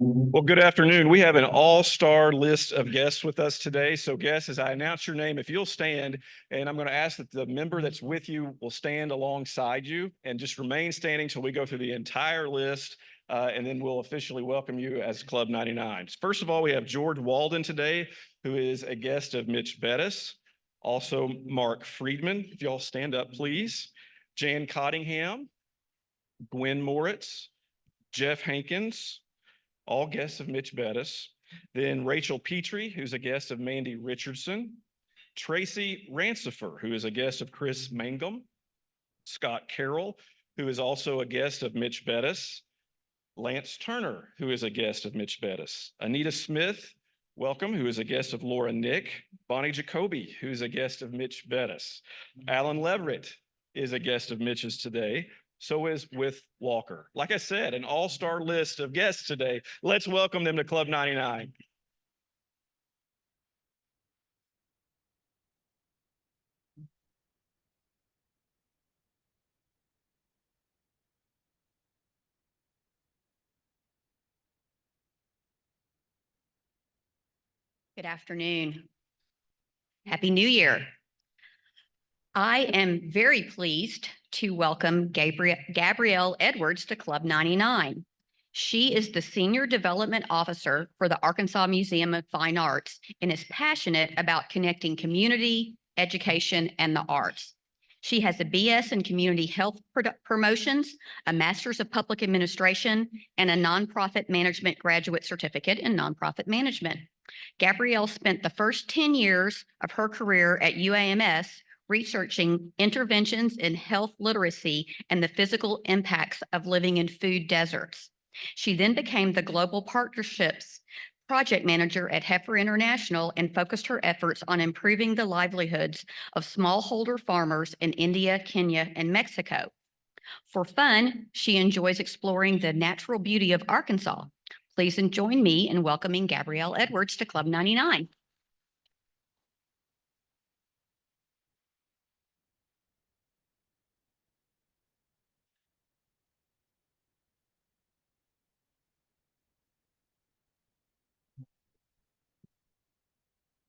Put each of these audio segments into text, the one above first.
Well, good afternoon. We have an all-star list of guests with us today. So guests, as I announce your name, if you'll stand, and I'm going to ask that the member that's with you will stand alongside you and just remain standing till we go through the entire list, and then we'll officially welcome you as Club 99. First of all, we have George Walden today, who is a guest of Mitch Bettis. Also, Mark Friedman, if y'all stand up, please. Jan Cottingham, Gwen Moritz, Jeff Hankins, all guests of Mitch Bettis. Then Rachel Petrie, who's a guest of Mandy Richardson. Tracy Rancifer, who is a guest of Chris Mangum. Scott Carroll, who is also a guest of Mitch Bettis. Lance Turner, who is a guest of Mitch Bettis. Anita Smith, welcome, who is a guest of Laura Nick. Bonnie Jacoby, who's a guest of Mitch Bettis. Alan Leverett is a guest of Mitch's today. So is with Walker. Like I said, an all-star list of guests today. Let's welcome them to Club 99. Good afternoon. Happy New Year. I am very pleased to welcome Gabrielle Edwards to Club 99. She is the Senior Development Officer for the Arkansas Museum of Fine Arts and is passionate about connecting community, education, and the arts. She has a BS in Community Health Promotions, a Master's of Public Administration, and a Nonprofit Management Graduate Certificate in Nonprofit Management. Gabrielle spent the first 10 years of her career at UAMS researching interventions in health literacy and the physical impacts of living in food deserts. She then became the Global Partnerships Project Manager at Heifer International and focused her efforts on improving the livelihoods of smallholder farmers in India, Kenya, and Mexico. For fun, she enjoys exploring the natural beauty of Arkansas. Please join me in welcoming Gabrielle Edwards to Club 99.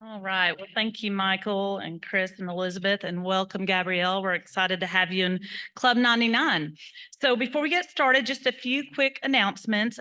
All right. Well, thank you, Michael and Chris and Elizabeth, and welcome, Gabrielle. We're excited to have you in Club 99. So before we get started, just a few quick announcements.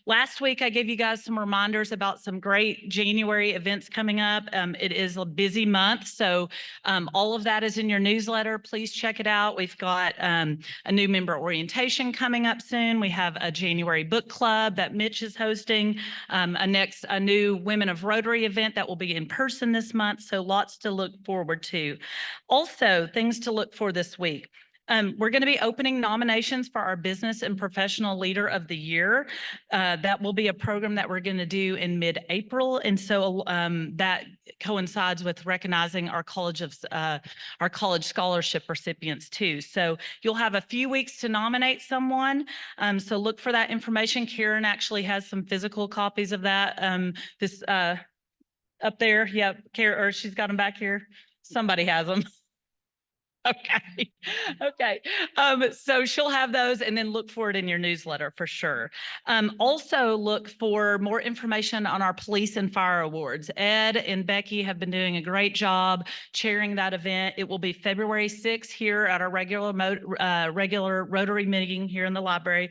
Last week, I gave you guys some reminders about some great January events coming up. It is a busy month, so all of that is in your newsletter. Please check it out. We've got a new member orientation coming up soon. We have a January book club that Mitch is hosting, a new Women of Rotary event that will be in person this month, so lots to look forward to. Also, things to look for this week. We're going to be opening nominations for our Business and Professional Leader of the Year. That will be a program that we're going to do in mid-April, and so that coincides with recognizing our college scholarship recipients too. So you'll have a few weeks to nominate someone. So look for that information. Karen actually has some physical copies of that. Up there, yep, or she's got them back here. Somebody has them. Okay. Okay. So she'll have those, and then look for it in your newsletter for sure. Also look for more information on our Police and Fire Awards. Ed and Becky have been doing a great job chairing that event. It will be February 6th here at our regular Rotary meeting here in the library.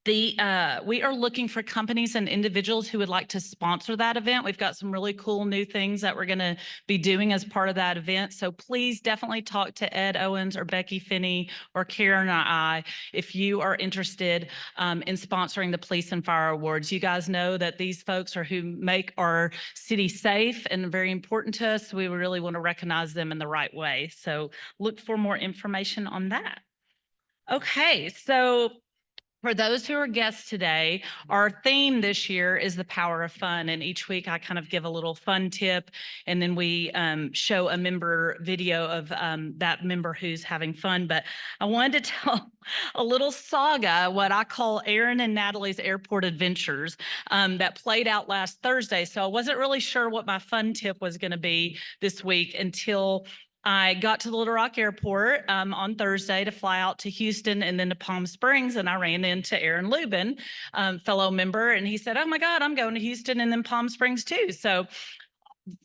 We are looking for companies and individuals who would like to sponsor that event. We've got some really cool new things that we're going to be doing as part of that event. So please definitely talk to Ed Owens or Becky Finney or Karen or I if you are interested in sponsoring the Police and Fire Awards. You guys know that these folks are who make our city safe and very important to us. We really want to recognize them in the right way. So look for more information on that. Okay, so for those who are guests today, our theme this year is the power of fun. And each week I kind of give a little fun tip, and then we show a member video of that member who's having fun. But I wanted to tell a little saga, what I call Aaron and Natalie's airport adventures, that played out last Thursday. So I wasn't really sure what my fun tip was going to be this week until I got to the Little Rock Airport on Thursday to fly out to Houston and then to Palm Springs, and I ran into Aaron Lubin, fellow member, and he said, "Oh my God, I'm going to Houston and then Palm Springs too." So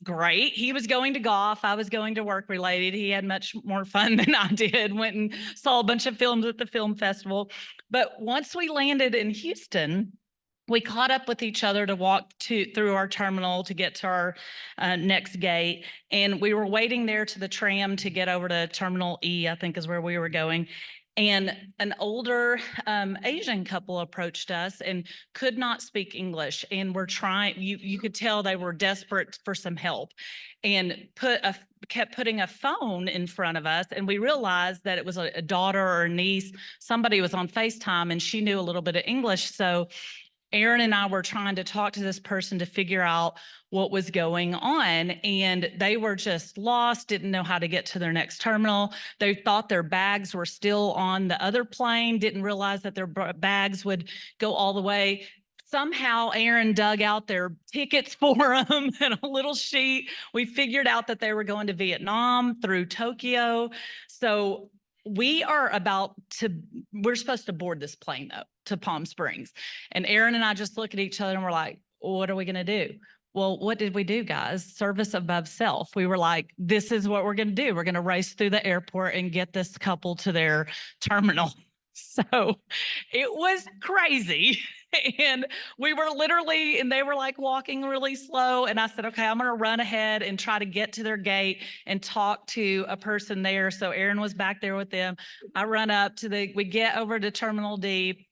great. He was going to golf. I was going to work related. He had much more fun than I did. Went and saw a bunch of films at the film festival. But once we landed in Houston, we caught up with each other to walk through our terminal to get to our next gate. And we were waiting there to the tram to get over to Terminal E, I think is where we were going. And an older Asian couple approached us and could not speak English. And were trying, you could tell they were desperate for some help, and kept putting a phone in front of us. And we realized that it was a daughter or a niece. Somebody was on FaceTime and she knew a little bit of English. So Aaron and I were trying to talk to this person to figure out what was going on, and they were just lost, didn't know how to get to their next terminal. They thought their bags were still on the other plane, didn't realize that their bags would go all the way. Somehow Aaron dug out their tickets for them and a little sheet. We figured out that they were going to Vietnam through Tokyo. So we're supposed to board this plane up to Palm Springs. And Aaron and I just look at each other and we're like, what are we going to do? Well, what did we do, guys? Service above self. We were like, this is what we're going to do. We're going to race through the airport and get this couple to their terminal. So it was crazy. And we were literally, and they were like walking really slow. And I said, okay, I'm going to run ahead and try to get to their gate and talk to a person there. So Aaron was back there with them. I run up we get over to Terminal D.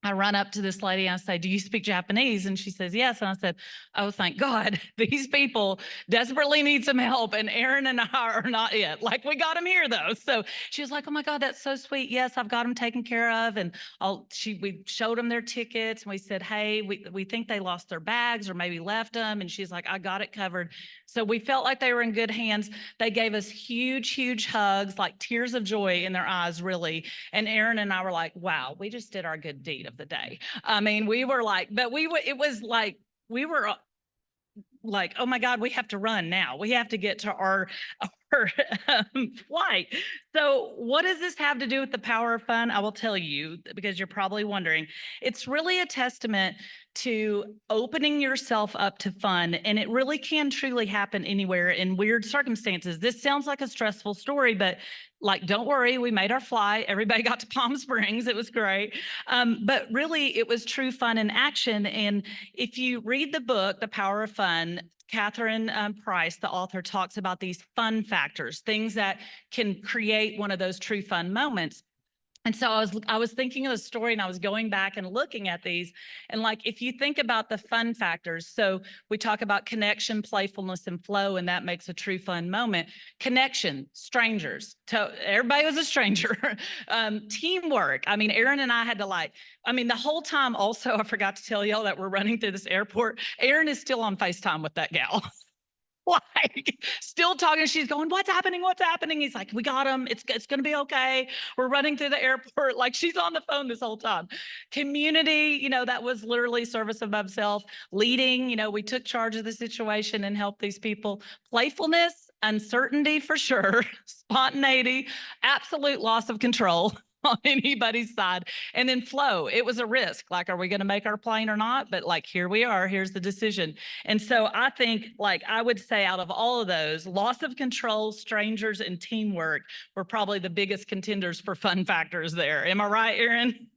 I run up to this lady and I say, do you speak Japanese? And she says, yes. And I said, oh, thank God. These people desperately need some help. And Aaron and I are not it. Like, we got them here though. So she was like, oh my God, that's so sweet. Yes, I've got them taken care of. And we showed them their tickets and we said, hey, we think they lost their bags or maybe left them. And she's like, I got it covered. So we felt like they were in good hands. They gave us huge, huge hugs, like tears of joy in their eyes, really. And Aaron and I were like, wow, we just did our good deed of the day. I mean, we were like, but it was like, we were like, oh my God, we have to run now. We have to get to our flight. So what does this have to do with the power of fun? I will tell you, because you're probably wondering. It's really a testament to opening yourself up to fun. And it really can truly happen anywhere in weird circumstances. This sounds like a stressful story, but like, don't worry, we made our flight. Everybody got to Palm Springs. It was great. But really, it was true fun in action. And if you read the book, The Power of Fun, Catherine Price, the author, talks about these fun factors, things that can create one of those true fun moments. And so I was thinking of the story and I was going back and looking at these. And like, if you think about the fun factors, so we talk about connection, playfulness, and flow, and that makes a true fun moment. Connection, strangers. Everybody was a stranger. Teamwork. I mean, Aaron and I had to the whole time also, I forgot to tell y'all that we're running through this airport. Aaron is still on FaceTime with that gal. Like, still talking. She's going, what's happening? What's happening? He's like, we got him. It's going to be okay. We're running through the airport. Like, she's on the phone this whole time. Community, that was literally service above self. Leading, we took charge of the situation and helped these people. Playfulness, uncertainty for sure. Spontaneity, absolute loss of control on anybody's side. And then flow, it was a risk. Like, are we going to make our plane or not? But like, here we are, here's the decision. And so I think, like, I would say out of all of those, loss of control, strangers, and teamwork were probably the biggest contenders for fun factors there. Am I right, Aaron?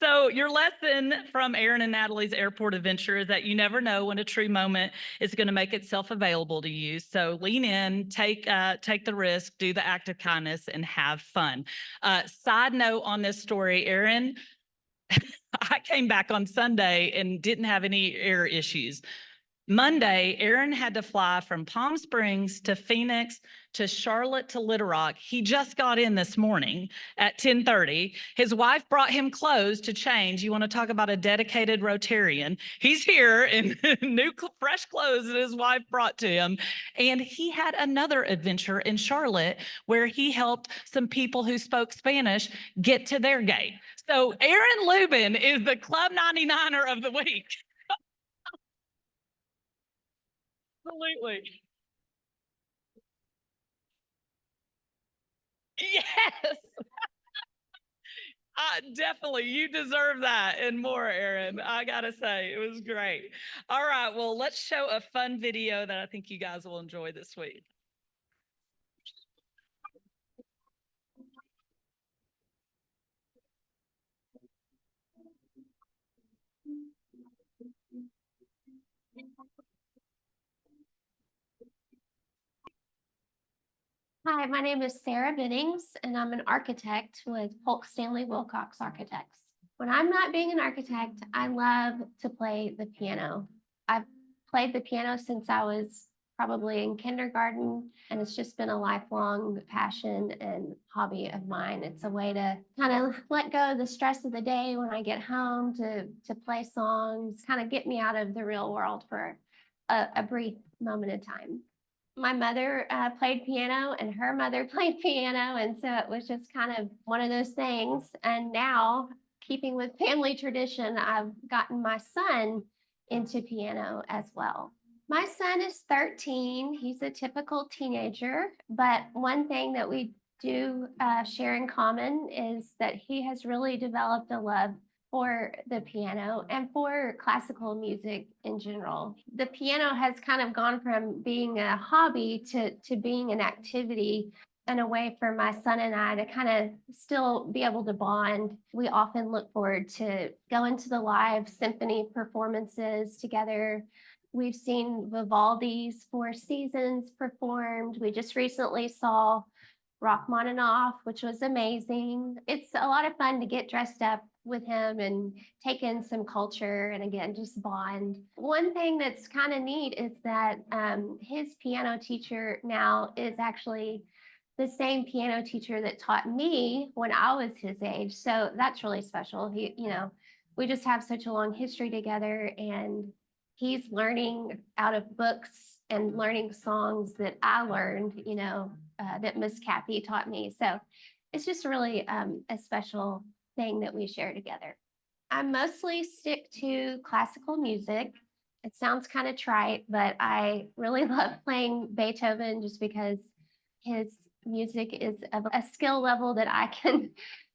So your lesson from Aaron and Natalie's airport adventure is that you never know when a true moment is going to make itself available to you. So lean in, take the risk, do the act of kindness, and have fun. Side note on this story, Aaron, I came back on Sunday and didn't have any air issues. Monday, Aaron had to fly from Palm Springs to Phoenix to Charlotte to Little Rock. He just got in this morning at 10:30. His wife brought him clothes to change. You want to talk about a dedicated Rotarian? He's here in new, fresh clothes that his wife brought to him. And he had another adventure in Charlotte where he helped some people who spoke Spanish get to their gate. So Aaron Lubin is the Club 99er of the week. Absolutely. Yes. Definitely. You deserve that and more, Aaron. I gotta say, it was great. All right. Well, let's show a fun video that I think you guys will enjoy this week. Hi, my name is Sarah Biddings, and I'm an architect with Polk Stanley Wilcox Architects. When I'm not being an architect, I love to play the piano. I've played the piano since I was probably in kindergarten, and it's just been a lifelong passion and hobby of mine. It's a way to kind of let go of the stress of the day when I get home to play songs, kind of get me out of the real world for a brief moment of time. My mother played piano and her mother played piano. And so it was just kind of one of those things. And now, keeping with family tradition, I've gotten my son into piano as well. My son is 13. He's a typical teenager. But one thing that we do share in common is that he has really developed a love for the piano and for classical music in general. The piano has kind of gone from being a hobby to being an activity and a way for my son and I to kind of still be able to bond. We often look forward to going to the live symphony performances together. We've seen Vivaldi's Four Seasons performed. We just recently saw Rachmaninoff, which was amazing. It's a lot of fun to get dressed up with him and take in some culture and again, just bond. One thing that's kind of neat is that his piano teacher now is actually the same piano teacher that taught me when I was his age. So that's really special. We just have such a long history together, and he's learning out of books and learning songs that I learned, that Miss Kathy taught me. So it's just really a special thing that we share together. I mostly stick to classical music. It sounds kind of trite, but I really love playing Beethoven just because his music is of a skill level that I can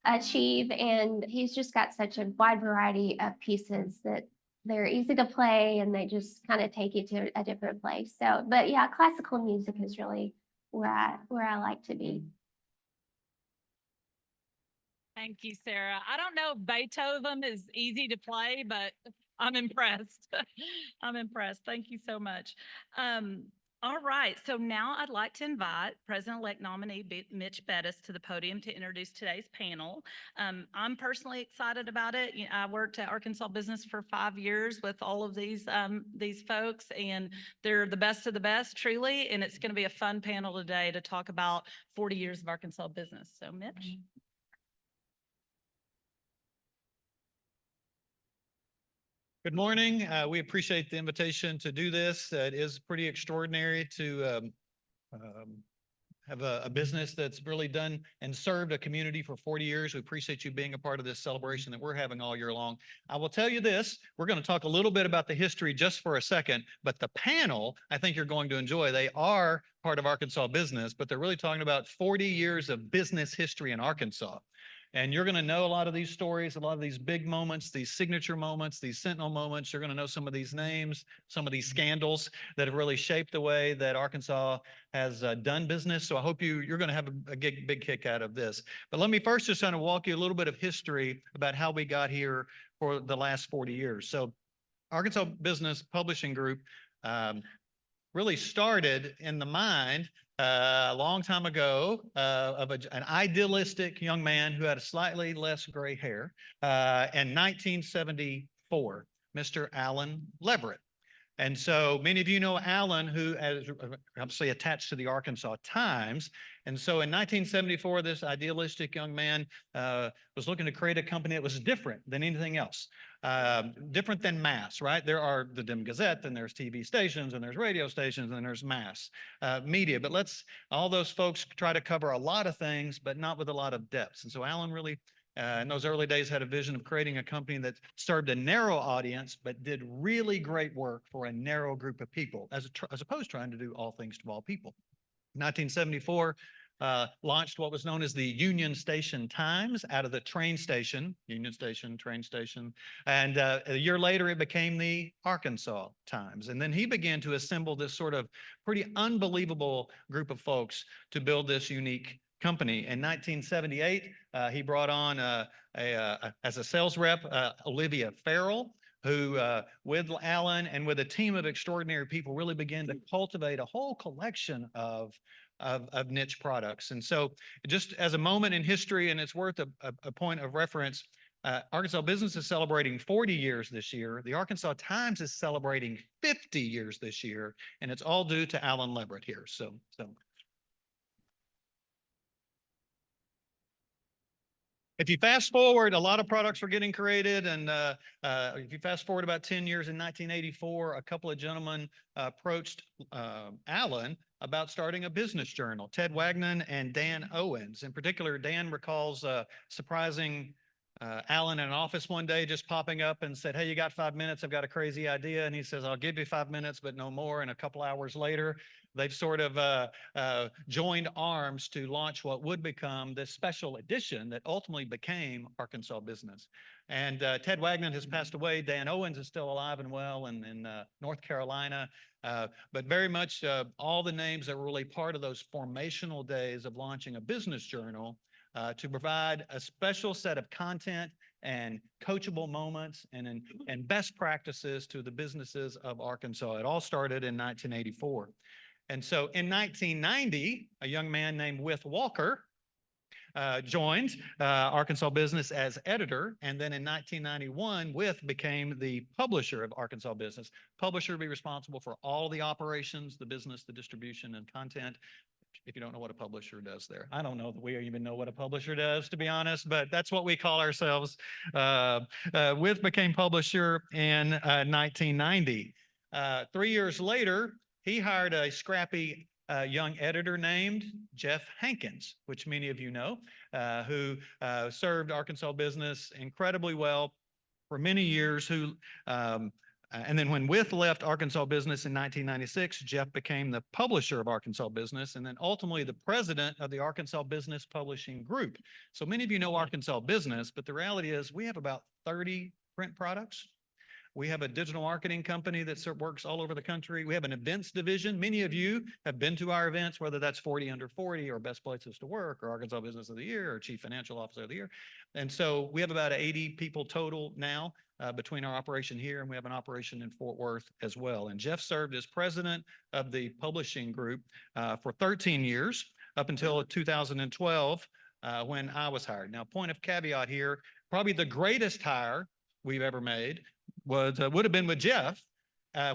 achieve. And he's just got such a wide variety of pieces that they're easy to play and they just kind of take you to a different place. So, but yeah, classical music is really where I like to be. Thank you, Sarah. I don't know if Beethoven is easy to play, but I'm impressed. I'm impressed. Thank you so much. All right, so now I'd like to invite President-elect nominee Mitch Bettis to the podium to introduce today's panel. I'm personally excited about it. I worked at Arkansas Business for 5 years with all of these folks, and they're the best of the best, truly, and it's going to be a fun panel today to talk about 40 years of Arkansas business. So, Mitch. Good morning. We appreciate the invitation to do this. It is pretty extraordinary to have a business that's really done and served a community for 40 years. We appreciate you being a part of this celebration that we're having all year long. I will tell you this, we're going to talk a little bit about the history just for a second, but the panel, I think you're going to enjoy. They are part of Arkansas business, but they're really talking about 40 years of business history in Arkansas. And you're going to know a lot of these stories, a lot of these big moments, these signature moments, these sentinel moments. You're going to know some of these names, some of these scandals that have really shaped the way that Arkansas has done business. So I hope you're going to have a big kick out of this. But let me first just kind of walk you a little bit of history about how we got here for the last 40 years. So Arkansas Business Publishing Group really started in the mind a long time ago of an idealistic young man who had a slightly less gray hair in 1974, Mr. Allen Leverett. And so many of you know Allen, who is obviously attached to the Arkansas Times. And so in 1974, this idealistic young man was looking to create a company that was different than anything else, different than mass, right? There are the Dim Gazette, and there's TV stations, and there's radio stations, and there's mass media. But all those folks try to cover a lot of things, but not with a lot of depth. And so Allen really in those early days had a vision of creating a company that served a narrow audience, but did really great work for a narrow group of people, as opposed to trying to do all things to all people. 1974, launched what was known as the Union Station Times out of the train station, Union Station, train station. And a year later, it became the Arkansas Times. And then he began to assemble this sort of pretty unbelievable group of folks to build this unique company. In 1978, he brought on as a sales rep, Olivia Farrell, who with Alan and with a team of extraordinary people really began to cultivate a whole collection of niche products. And so just as a moment in history, and it's worth a point of reference, Arkansas Business is celebrating 40 years this year. The Arkansas Times is celebrating 50 years this year, and it's all due to Alan Leverett here. So if you fast forward, a lot of products were getting created. And if you fast forward about 10 years, in 1984, a couple of gentlemen approached Alan about starting a business journal, Ted Wagnon and Dan Owens. In particular, Dan recalls surprising Alan in an office one day, just popping up and said, "Hey, you got 5 minutes? I've got a crazy idea." And he says, "I'll give you 5 minutes, but no more." And a couple hours later, they've sort of joined arms to launch what would become this special edition that ultimately became Arkansas Business. And Ted Wagnon has passed away. Dan Owens is still alive and well in North Carolina. But very much all the names that were really part of those formational days of launching a business journal to provide a special set of content and coachable moments and best practices to the businesses of Arkansas. It all started in 1984. And so in 1990, a young man named With Walker joined Arkansas Business as editor. And then in 1991, With became the publisher of Arkansas Business. Publisher would be responsible for all the operations, the business, the distribution, and content. If you don't know what a publisher does there. I don't know that we even know what a publisher does, to be honest, but that's what we call ourselves. With became publisher in 1990. 3 years later, he hired a scrappy young editor named Jeff Hankins, which many of you know, who served Arkansas Business incredibly well for many years, and then when With left Arkansas Business in 1996, Jeff became the publisher of Arkansas Business and then ultimately the president of the Arkansas Business Publishing Group. So many of you know Arkansas Business, but the reality is we have about 30 print products. We have a digital marketing company that works all over the country. We have an events division. Many of you have been to our events, whether that's 40 Under 40 or Best Places to Work or Arkansas Business of the Year or Chief Financial Officer of the Year. And so we have about 80 people total now between our operation here, and we have an operation in Fort Worth as well. And Jeff served as president of the publishing group for 13 years up until 2012 when I was hired. Now, point of caveat here, probably the greatest hire we've ever made would have been with Jeff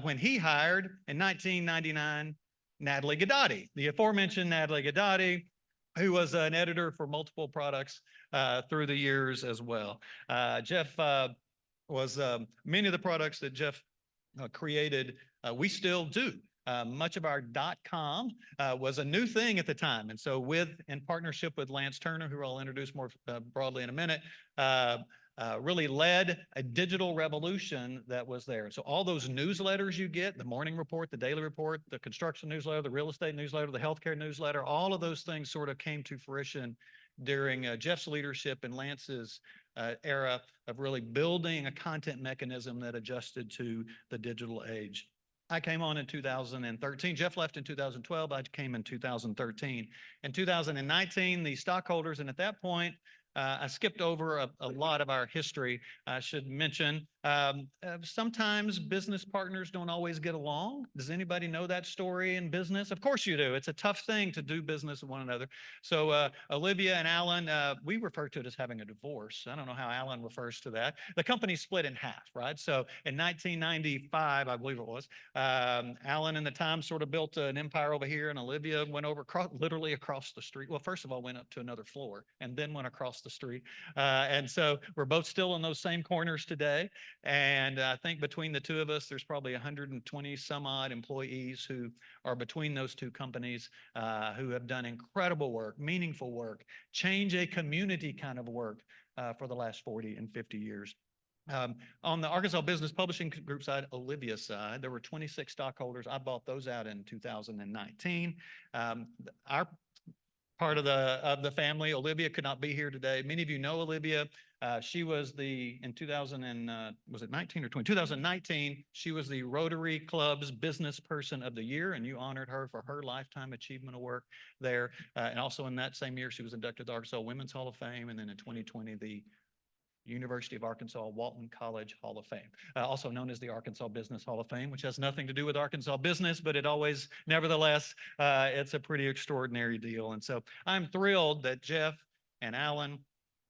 when he hired in 1999 Natalie Gaddotti, the aforementioned Natalie Gaddotti, who was an editor for multiple products through the years as well. Jeff was many of the products that Jeff created, we still do. Much of our .com was a new thing at the time. And so in partnership with Lance Turner, who I'll introduce more broadly in a minute, really led a digital revolution that was there. So all those newsletters you get, the morning report, the daily report, the construction newsletter, the real estate newsletter, the healthcare newsletter, all of those things sort of came to fruition during Jeff's leadership and Lance's era of really building a content mechanism that adjusted to the digital age. I came on in 2013. Jeff left in 2012. I came in 2013. In 2019, the stockholders, and at that point, I skipped over a lot of our history. I should mention, sometimes business partners don't always get along. Does anybody know that story in business? Of course you do. It's a tough thing to do business with one another. So Olivia and Alan, we refer to it as having a divorce. I don't know how Alan refers to that. The company split in half, right? So in 1995, I believe it was, Alan and the Times sort of built an empire over here, and Olivia went over literally across the street. Well, first of all, went up to another floor and then went across the street. And so we're both still in those same corners today. And I think between the two of us, there's probably 120 some odd employees who are between those two companies who have done incredible work, meaningful work, change a community kind of work for the last 40 and 50 years. On the Arkansas Business Publishing Group side, Olivia's side, there were 26 stockholders. I bought those out in 2019. part of the family. Olivia could not be here today. Many of you know Olivia. She was in 2000 and was it 19 or 20? 2019, she was the Rotary Club's Business Person of the Year, and you honored her for her lifetime achievement of work there. And also in that same year, she was inducted to the Arkansas Women's Hall of Fame, and then in 2020, the University of Arkansas Walton College Hall of Fame, also known as the Arkansas Business Hall of Fame, which has nothing to do with Arkansas business, but it always, nevertheless, it's a pretty extraordinary deal. And so I'm thrilled that Jeff and Alan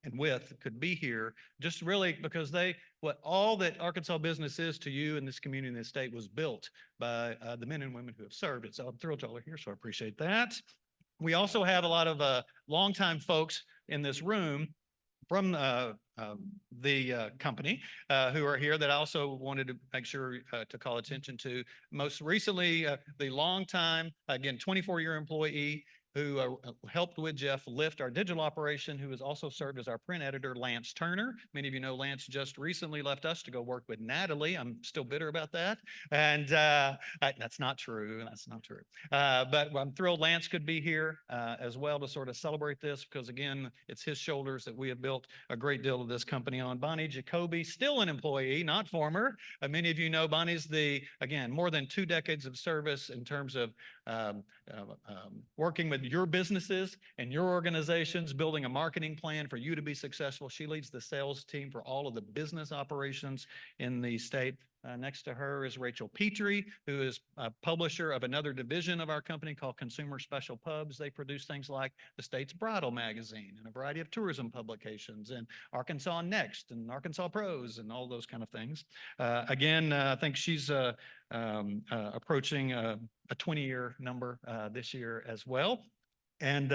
and With could be here, just really because what all that Arkansas business is to you in this community and this state was built by the men and women who have served it. So I'm thrilled y'all are here, so I appreciate that. We also have a lot of longtime folks in this room from the company who are here that I also wanted to make sure to call attention to. Most recently, the longtime, again, 24-year employee who helped with Jeff lift our digital operation, who has also served as our print editor, Lance Turner. Many of you know Lance just recently left us to go work with Natalie. I'm still bitter about that. And that's not true. That's not true. But I'm thrilled Lance could be here as well to sort of celebrate this because, again, it's his shoulders that we have built a great deal of this company on. Bonnie Jacoby, still an employee, not former. Many of you know Bonnie's again, more than 2 decades of service in terms of working with your businesses and your organizations, building a marketing plan for you to be successful. She leads the sales team for all of the business operations in the state. Next to her is Rachel Petrie, who is a publisher of another division of our company called Consumer Special Pubs. They produce things like the state's Bridal Magazine and a variety of tourism publications and Arkansas Next and Arkansas Pros and all those kind of things. Again, I think she's approaching a 20-year number this year as well. And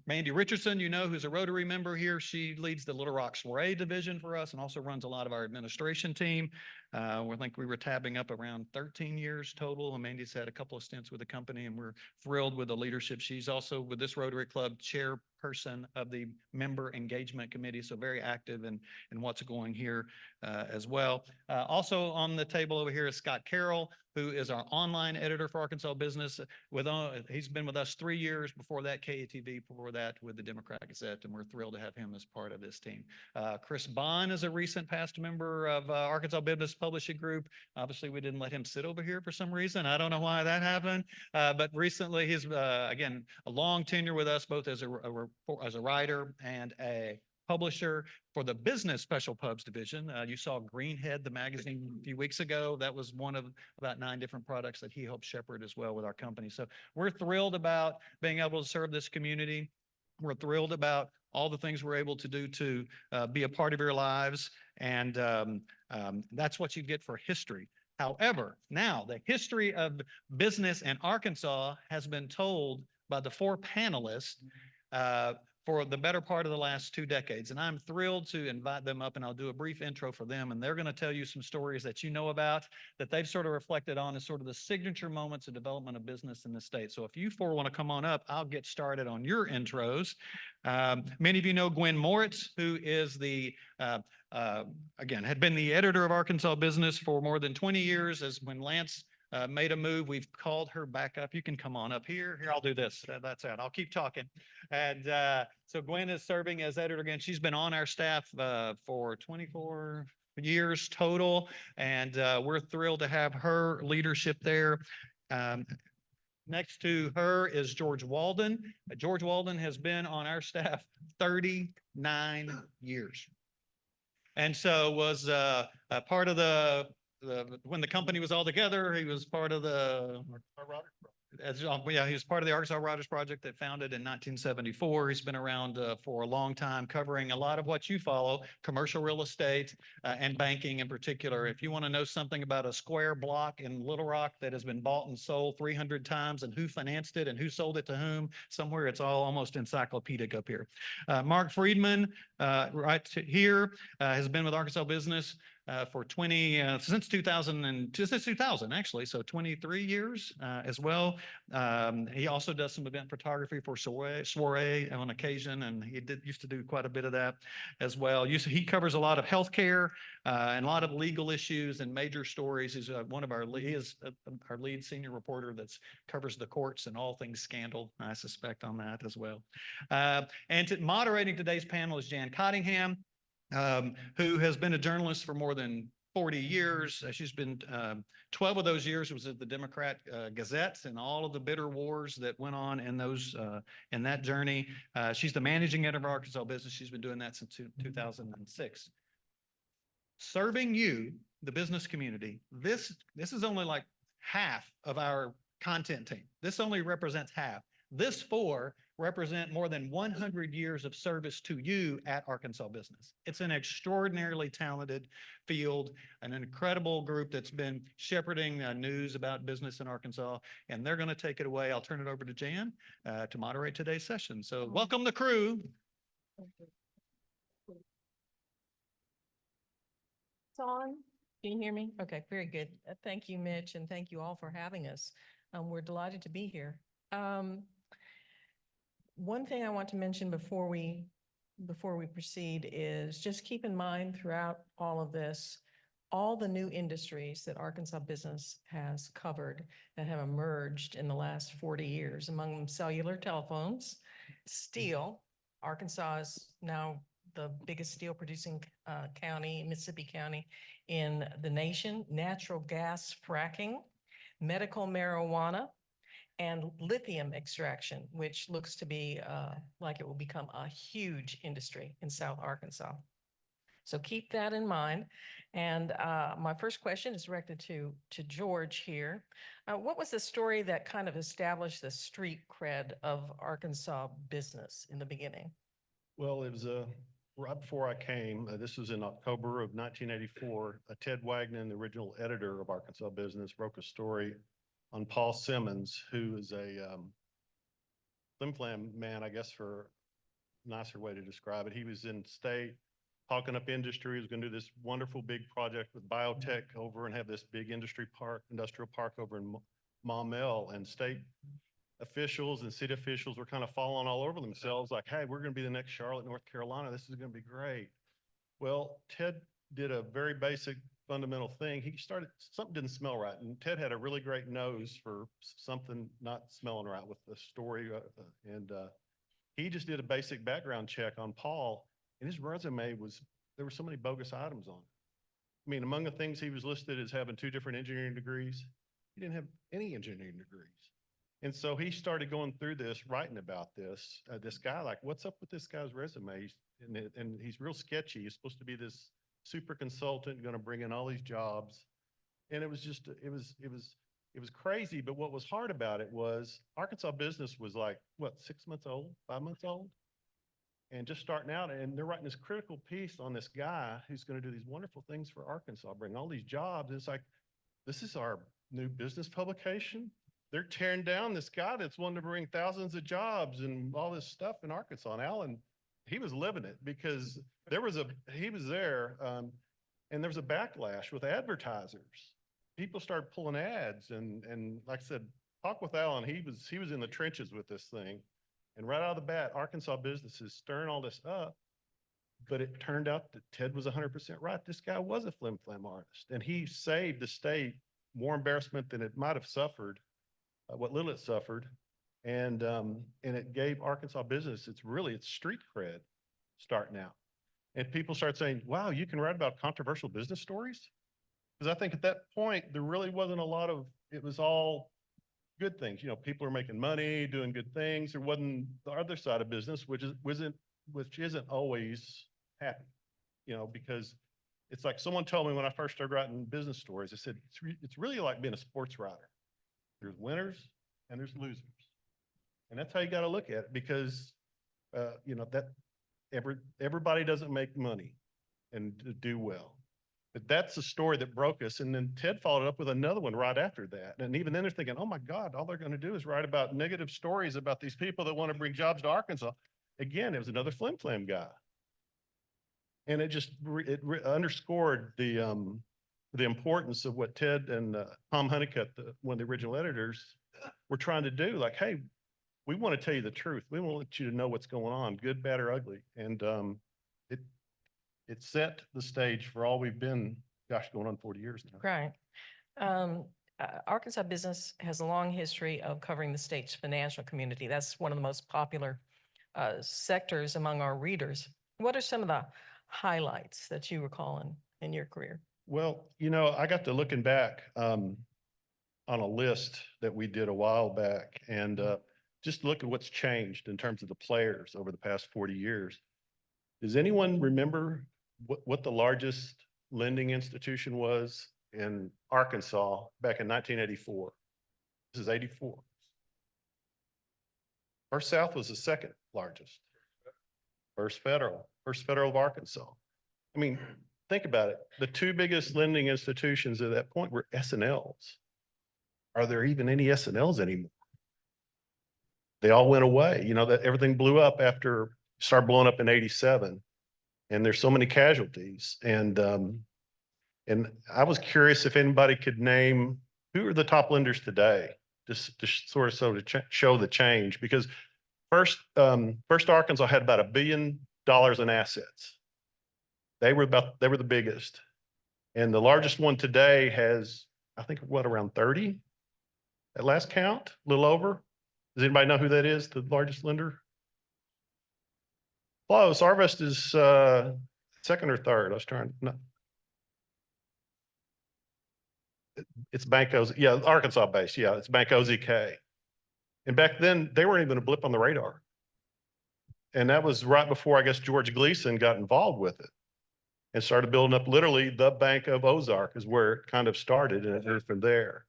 Mandy Richardson, you know, who's a Rotary member here. She leads the Little Rock Soiree division for us and also runs a lot of our administration team. I think we were tabbing up around 13 years total. And Mandy's had a couple of stints with the company, and we're thrilled with the leadership. She's also with this Rotary Club chairperson of the member engagement committee, so very active in what's going here as well. Also on the table over here is Scott Carroll, who is our online editor for Arkansas Business. He's been with us 3 years, before that KATV, before that with the Democrat Gazette, and we're thrilled to have him as part of this team. Chris Bond is a recent past member of Arkansas Business Publishing Group. Obviously, we didn't let him sit over here for some reason. I don't know why that happened, but recently he's, again, a long tenure with us, both as a writer and a publisher for the Business Special Pubs division. You saw Greenhead, the magazine, a few weeks ago. That was one of about 9 different products that he helped shepherd as well with our company. So we're thrilled about being able to serve this community. We're thrilled about all the things we're able to do to be a part of your lives. And that's what you get for history. However, now the history of business in Arkansas has been told by the 4 panelists for the better part of the last 2 decades. And I'm thrilled to invite them up, and I'll do a brief intro for them. And they're going to tell you some stories that you know about, that they've sort of reflected on as sort of the signature moments of development of business in the state. So if you 4 want to come on up, I'll get started on your intros. Many of you know Gwen Moritz, who is again, had been the editor of Arkansas Business for more than 20 years. As when Lance made a move, we've called her back up. You can come on up here. Here, I'll do this. That's it. I'll keep talking. And so Gwen is serving as editor again. She's been on our staff for 24 years total, and we're thrilled to have her leadership there. Next to her is George Walden. George Walden has been on our staff 39 years. And so was part of when the company was all together, he was part of he was part of the Arkansas Riders Project that founded in 1974. He's been around for a long time, covering a lot of what you follow, commercial real estate and banking in particular. If you want to know something about a square block in Little Rock that has been bought and sold 300 times and who financed it and who sold it to whom, somewhere it's all almost encyclopedic up here. Mark Friedman, right here, has been with Arkansas Business for since 2000 actually, so 23 years as well. He also does some event photography for Soiree on occasion, and he used to do quite a bit of that as well. He covers a lot of healthcare and a lot of legal issues and major stories. He's he is our lead senior reporter that covers the courts and all things scandal, I suspect, on that as well. And moderating today's panel is Jan Cottingham, who has been a journalist for more than 40 years. She's been 12 of those years was at the Democrat Gazette and all of the bitter wars that went on in that journey. She's the managing editor of Arkansas Business. She's been doing that since 2006. Serving you, the business community, this is only like half of our content team. This only represents half. This four represent more than 100 years of service to you at Arkansas Business. It's an extraordinarily talented field, an incredible group that's been shepherding news about business in Arkansas, and they're going to take it away. I'll turn it over to Jan to moderate today's session. So welcome the crew. It's on. Can you hear me? Okay, very good. Thank you, Mitch, and thank you all for having us. We're delighted to be here. One thing I want to mention before we proceed is just keep in mind throughout all of this, all the new industries that Arkansas Business has covered that have emerged in the last 40 years, among them cellular telephones, steel. Arkansas is now the biggest steel producing county, Mississippi County in the nation, natural gas fracking, medical marijuana, and lithium extraction, which looks to be like it will become a huge industry in South Arkansas. So keep that in mind. And my first question is directed to George here. What was the story that kind of established the street cred of Arkansas Business in the beginning? Well, it was right before I came. This was in October of 1984. Ted Wagner, the original editor of Arkansas Business, wrote a story on Paul Simmons, who is a flim-flam man, I guess, for a nicer way to describe it. He was in state talking up industry. He was going to do this wonderful big project with biotech over and have this big industrial park over in Maumelle, and state officials and city officials were kind of falling all over themselves like, hey, we're going to be the next Charlotte, North Carolina. This is going to be great. Well, Ted did a very basic fundamental thing. Something didn't smell right. And Ted had a really great nose for something not smelling right with the story. He just did a basic background check on Paul, and his resume there were so many bogus items on it. I mean, among the things he was listed as having 2 different engineering degrees, he didn't have any engineering degrees. And so he started going through this, writing about this guy, like, what's up with this guy's resume? And he's real sketchy. He's supposed to be this super consultant, going to bring in all these jobs. And it was just, it was crazy. But what was hard about it was Arkansas Business was like, what, 6 months old, 5 months old? And just starting out, and they're writing this critical piece on this guy who's going to do these wonderful things for Arkansas, bring all these jobs. And it's like, this is our new business publication. They're tearing down this guy that's wanting to bring thousands of jobs and all this stuff in Arkansas. And Alan, he was living it because he was there, and there was a backlash with advertisers. People started pulling ads, and like I said, talk with Alan. He was in the trenches with this thing, and right out of the bat, Arkansas Business is stirring all this up. But it turned out that Ted was 100% right. This guy was a flim-flam artist, and he saved the state more embarrassment than it might have suffered. What little it suffered, and it gave Arkansas Business it's street cred starting out, and people start saying, "Wow, you can write about controversial business stories," because I think at that point there really wasn't a lot of it was all good things. You know, people are making money, doing good things. There wasn't the other side of business, which isn't always happy. You know, because it's like someone told me when I first started writing business stories, they said it's really like being a sports writer. There's winners and there's losers. And that's how you got to look at it, because, you know, that everybody doesn't make money and do well. But that's the story that broke us. And then Ted followed up with another one right after that. And even then they're thinking, oh my God, all they're going to do is write about negative stories about these people that want to bring jobs to Arkansas. Again, it was another flim-flam guy. And it just, underscored the importance of what Ted and Tom Honeycutt, one of the original editors, were trying to do. Like, hey, we want to tell you the truth. We want you to know what's going on, good, bad, or ugly. And it it set the stage for all we've been, gosh, going on 40 years now. Right. Arkansas Business has a long history of covering the state's financial community. That's one of the most popular sectors among our readers. What are some of the highlights that you recall in your career? Well, I got to looking back on a list that we did a while back, and just look at what's changed in terms of the players over the past 40 years. Does anyone remember what the largest lending institution was in Arkansas back in 1984? This is 84. First South was the second largest. First Federal of Arkansas. I mean, think about it. The two biggest lending institutions at that point were S&Ls. Are there even any S&Ls anymore? They all went away. That everything blew up after, started blowing up in 87. And there's so many casualties. And I was curious if anybody could name who are the top lenders today, just to show the change. Because First Arkansas had about $1 billion in assets. They were the biggest. And the largest one today has, I think, around 30 at last count, a little over. Does anybody know who that is, the largest lender? Close. Arvest is second or third. I was trying, no. It's Bank OZ, yeah, Arkansas based. Yeah, it's Bank OZK. And back then, they weren't even a blip on the radar. And that was right before, I guess, George Gleason got involved with it and started building up literally the Bank of Ozark is where it kind of started, and it moved from there.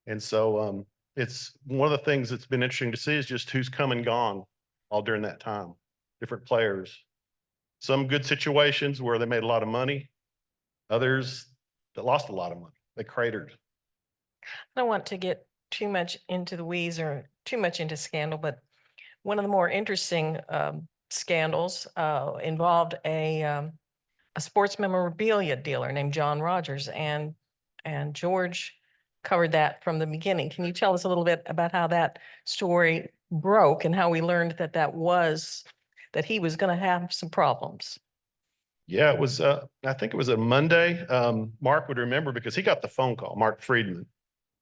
And so it's one of the things that's been interesting to see is just who's come and gone all during that time. Different players. Some good situations where they made a lot of money. Others that lost a lot of money. They cratered. I don't want to get too much into the weeds or too much into scandal, but one of the more interesting scandals involved a sports memorabilia dealer named John Rogers, and George covered that from the beginning. Can you tell us a little bit about how that story broke and how we learned that he was going to have some problems? Yeah, it was, I think it was a Monday. Mark would remember because he got the phone call, Mark Friedman,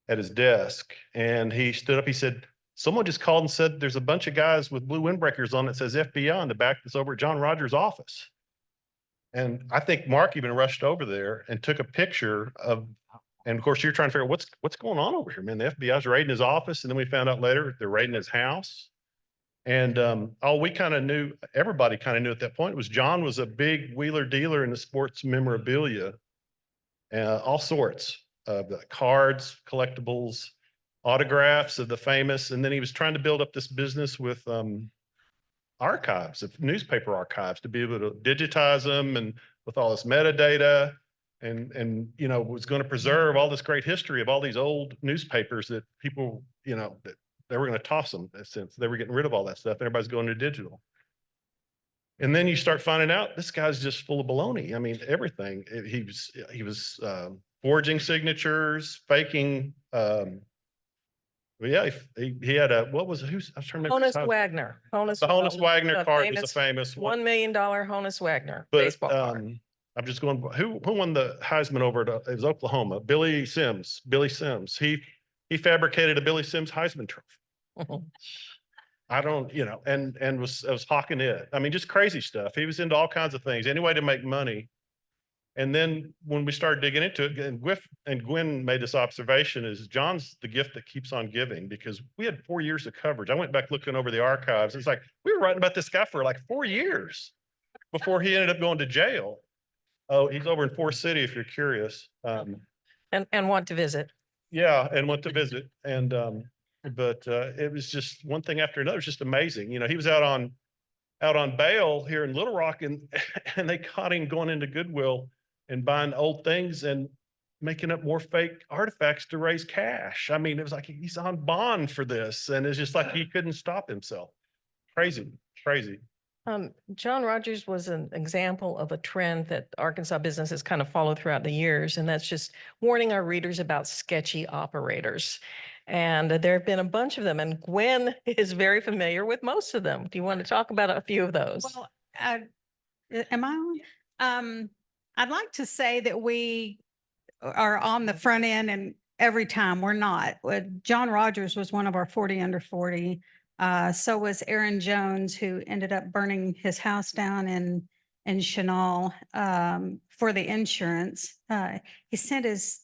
at his desk. And he stood up, he said, someone just called and said, there's a bunch of guys with blue windbreakers on it says FBI on the back that's over at John Rogers' office. And I think Mark even rushed over there and took a picture of, and of course you're trying to figure out what's going on over here, man. The FBI's raiding his office. And then we found out later they're raiding his house. And all we kind of knew, everybody kind of knew at that point was John was a big wheeler dealer in the sports memorabilia, all sorts of cards, collectibles, autographs of the famous. And then he was trying to build up this business with archives, of newspaper archives, to be able to digitize them and with all this metadata, and was going to preserve all this great history of all these old newspapers that people, that they were going to toss them since they were getting rid of all that stuff. Everybody's going to digital. And then you start finding out this guy's just full of baloney. I mean, everything. He was forging signatures, faking. Yeah, he had a, what was it? I was trying to remember. Honus Wagner. The Honus Wagner card was a famous one. $1 million Honus Wagner But baseball card. I'm just going, who won the Heisman over at, it was Oklahoma, Billy Sims. He fabricated a Billy Sims Heisman trophy. I don't, and was hawking it. I mean, just crazy stuff. He was into all kinds of things, any way to make money. And then when we started digging into it, and Gwen made this observation, is John's the gift that keeps on giving, because we had 4 years of coverage. I went back looking over the archives. It's like, we were writing about this guy for like 4 years before he ended up going to jail. Oh, he's over in Forest City, if you're curious. And want to visit. Yeah, and went to visit. And but it was just one thing after another. It's just amazing. He was out on bail here in Little Rock, and they caught him going into Goodwill and buying old things and making up more fake artifacts to raise cash. I mean, it was like he's on bond for this, and it's just like he couldn't stop himself. Crazy. John Rogers was an example of a trend that Arkansas business has kind of followed throughout the years, and that's just warning our readers about sketchy operators. And there have been a bunch of them, and Gwen is very familiar with most of them. Do you want to talk about a few of those? Well, am I on? I'd like to say that we are on the front end and every time we're not. John Rogers was one of our 40 under 40. So was Aaron Jones, who ended up burning his house down in Chenal, for the insurance. He sent his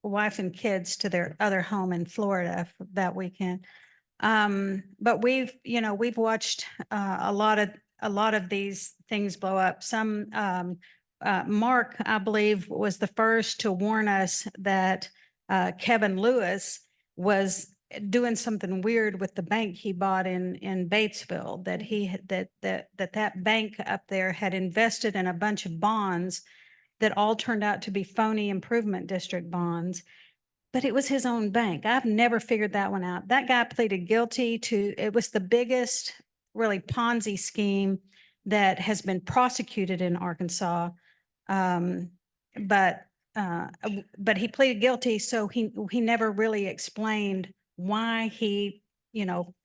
wife and kids to their other home in Florida that weekend. But we've watched a lot of these things blow up. Mark, I believe, was the first to warn us that Kevin Lewis was doing something weird with the bank he bought in Batesville, that bank up there had invested in a bunch of bonds that all turned out to be phony improvement district bonds. But it was his own bank. I've never figured that one out. That guy pleaded guilty to, it was the biggest really Ponzi scheme that has been prosecuted in Arkansas. But he pleaded guilty, so he never really explained why he,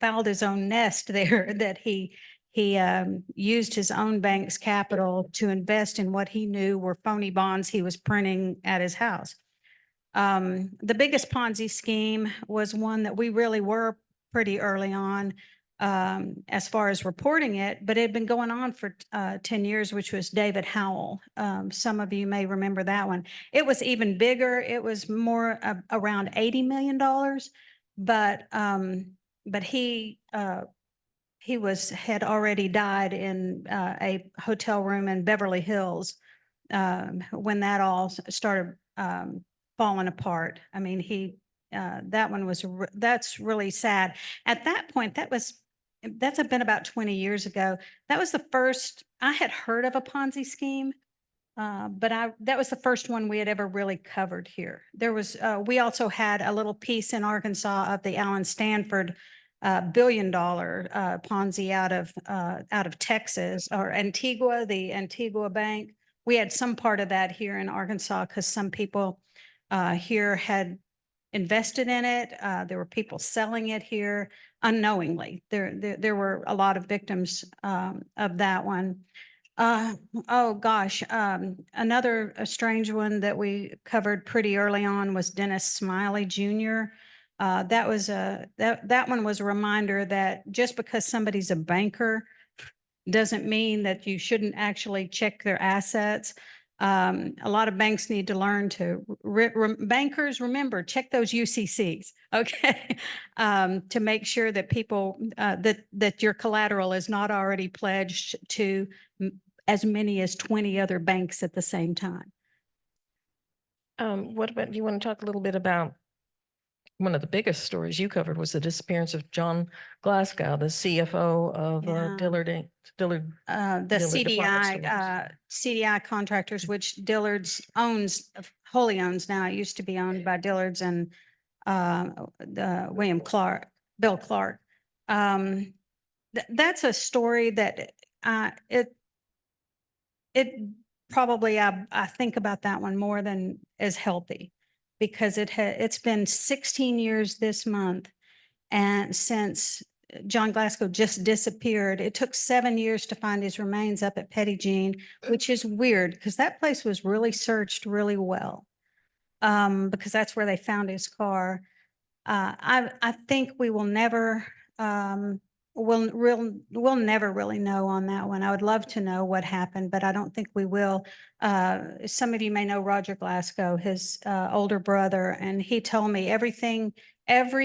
fouled his own nest there, that he used his own bank's capital to invest in what he knew were phony bonds he was printing at his house. The biggest Ponzi scheme was one that we really were pretty early on, as far as reporting it, but it had been going on for 10 years, which was David Howell. Some of you may remember that one. It was even bigger. It was more around $80 million, but he had already died in a hotel room in Beverly Hills when that all started falling apart. I mean, that's really sad. At that point, that's been about 20 years ago. That was the first, I had heard of a Ponzi scheme, but that was the first one we had ever really covered here. We also had a little piece in Arkansas of the Allen Stanford $1 billion Ponzi out of Texas, or Antigua, the Antigua Bank. We had some part of that here in Arkansas because some people here had invested in it. There were people selling it here unknowingly. There were a lot of victims of that one. Oh gosh, another strange one that we covered pretty early on was Dennis Smiley Jr. That one was a reminder that just because somebody's a banker doesn't mean that you shouldn't actually check their assets. A lot of banks need to learn to, bankers, remember, check those UCCs, okay? To make sure that people, that your collateral is not already pledged to as many as 20 other banks at the same time. What about, do you want to talk a little bit about one of the biggest stories you covered was the disappearance of John Glasgow, the CFO of Yeah. Dillard. The Dillard Department CDI contractors, which Dillard's wholly owns now. It used to be owned by Dillard's and Bill Clark. That's a story that it probably, I think about that one more than is healthy, because it's been 16 years this month, and since John Glasgow just disappeared. It took 7 years to find his remains up at Petit Jean, which is weird because that place was really searched really well, because that's where they found his car. I think we will never, we'll never really know on that one. I would love to know what happened, but I don't think we will. Some of you may know Roger Glasgow, his older brother, and he told me every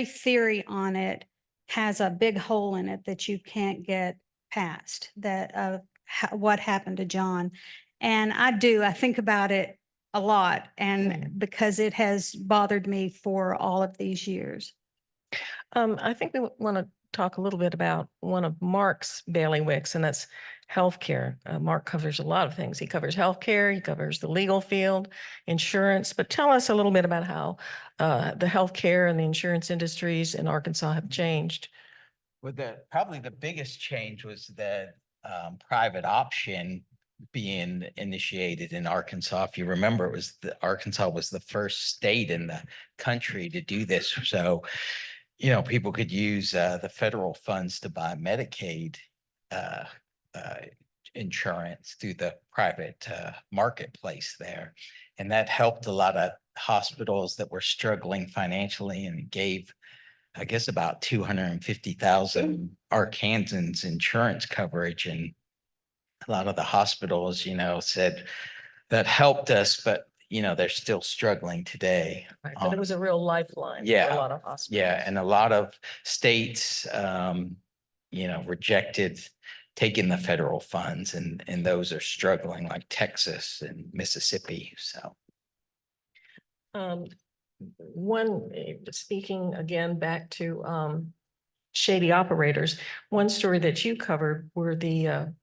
theory on it has a big hole in it that you can't get past, that what happened to John. And I think about it a lot, and because it has bothered me for all of these years. I think we want to talk a little bit about one of Mark's bailiwicks, and that's healthcare. Mark covers a lot of things. He covers healthcare, he covers the legal field, insurance, but tell us a little bit about how the healthcare and the insurance industries in Arkansas have changed. Well, probably the biggest change was that private option being initiated in Arkansas. If you remember, Arkansas was the first state in the country to do this. So, people could use the federal funds to buy Medicaid uh, uh, insurance through the private marketplace there. And that helped a lot of hospitals that were struggling financially and gave, I guess, about 250,000 Arkansans insurance coverage. And a lot of the hospitals, said that helped us, but they're still struggling today. Right, but it was a real lifeline for Yeah, a lot of hospitals. Yeah, and a lot of states, rejected taking the federal funds, and those are struggling, like Texas and Mississippi. So Speaking again back to shady operators, one story that you covered were the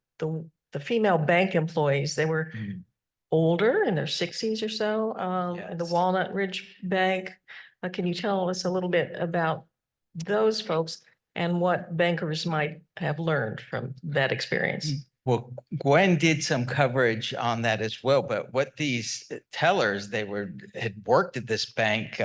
female bank employees. They were older, in their 60s or so, in the Yes. Walnut Ridge Bank. Can you tell us a little bit about those folks and what bankers might have learned from that experience? Well, Gwen did some coverage on that as well, but what these tellers, had worked at this bank,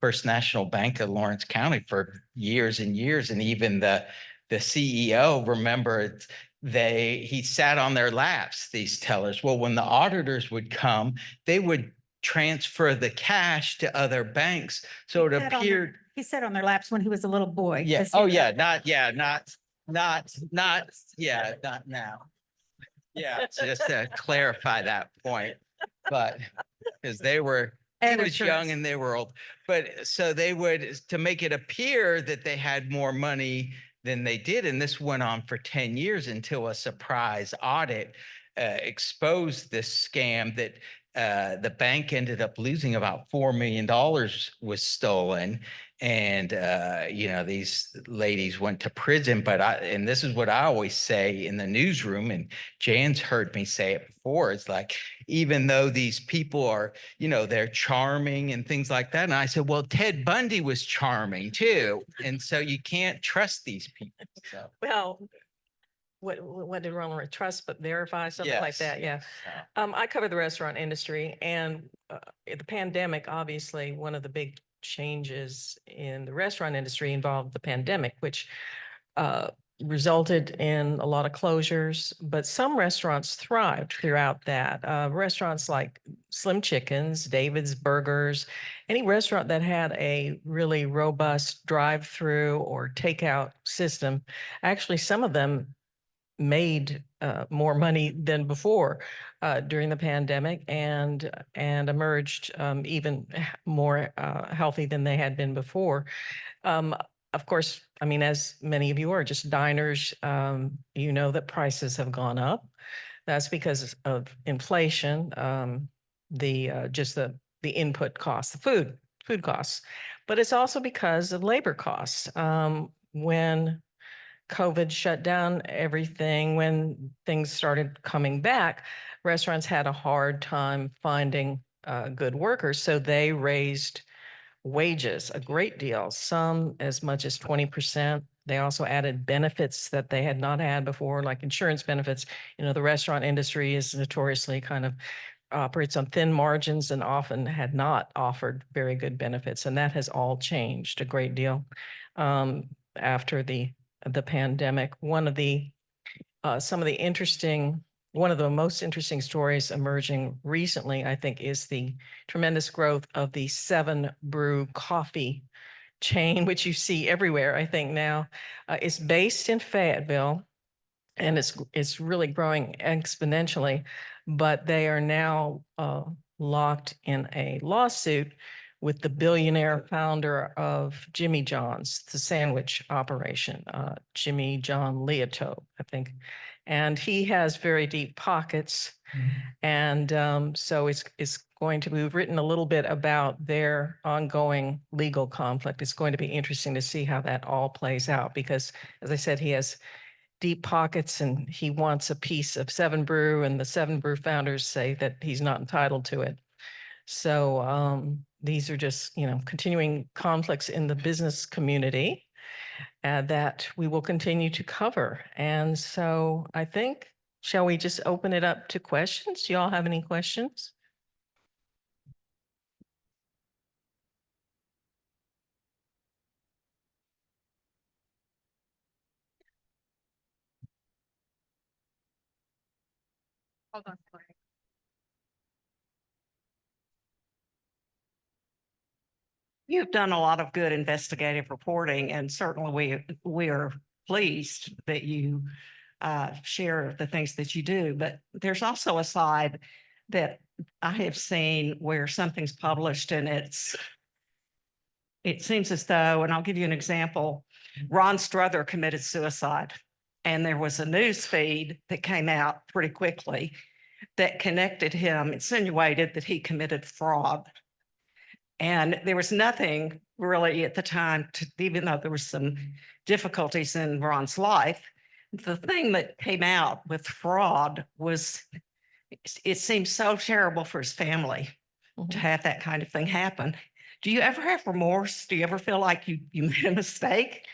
First National Bank of Lawrence County, for years and years. And even the CEO remembered he sat on their laps, these tellers. Well, when the auditors would come, they would transfer the cash to other banks. So it appeared. He sat on their laps when he was a little boy. Yeah. 'cause he Oh, was- yeah. Not now. Yeah, just to clarify that point, but because he was Amateurs. young and they were old, but so they would, to make it appear that they had more money than they did. And this went on for 10 years until a surprise audit exposed this scam that the bank ended up losing. About $4 million was stolen. And, these ladies went to prison. And this is what I always say in the newsroom, and Jan's heard me say it before. It's like, even though these people are, they're charming and things like that. And I said, well, Ted Bundy was charming too. And so you can't trust these people. So, Well, what did Ronald trust but verify, something like yes. that? Yeah. I cover the restaurant industry, and the pandemic, obviously, one of the big changes in the restaurant industry involved the pandemic, which resulted in a lot of closures, but some restaurants thrived throughout that. Restaurants like Slim Chickens, David's Burgers, any restaurant that had a really robust drive-through or takeout system, actually some of them made more money than before during the pandemic, and emerged even more healthy than they had been before. Of course, I mean, as many of you are just diners, that prices have gone up. That's because of inflation, the input costs, the food costs, but it's also because of labor costs. When COVID shut down everything, when things started coming back, restaurants had a hard time finding good workers. So they raised wages a great deal, some as much as 20%. They also added benefits that they had not had before, like insurance benefits. The restaurant industry is notoriously kind of operates on thin margins and often had not offered very good benefits. And that has all changed a great deal after the pandemic. One of the most interesting stories emerging recently, I think, is the tremendous growth of the 7 Brew coffee chain, which you see everywhere, I think now. It's based in Fayetteville, and it's really growing exponentially, but they are now locked in a lawsuit with the billionaire founder of Jimmy John's, the sandwich operation, Jimmy John Leoto, I think. And he has very deep pockets. And so it's going to be written a little bit about their ongoing legal conflict. It's going to be interesting to see how that all plays out, because, as I said, he has deep pockets and he wants a piece of 7 Brew, and the 7 Brew founders say that he's not entitled to it. So these are just, continuing conflicts in the business community. that we will continue to cover. And so I think, shall we just open it up to questions? Do y'all have any questions? Hold on. You've done a lot of good investigative reporting, and certainly we are pleased that you share the things that you do. But there's also a side that I have seen where something's published and it seems as though, and I'll give you an example, Ron Struther committed suicide. And there was a news feed that came out pretty quickly that connected him, insinuated that he committed fraud. And there was nothing really at the time, even though there was some difficulties in Ron's life, the thing that came out with fraud was, it seems so terrible for his family to have that kind of thing happen. Do you ever have remorse? Do you ever feel like you made a mistake?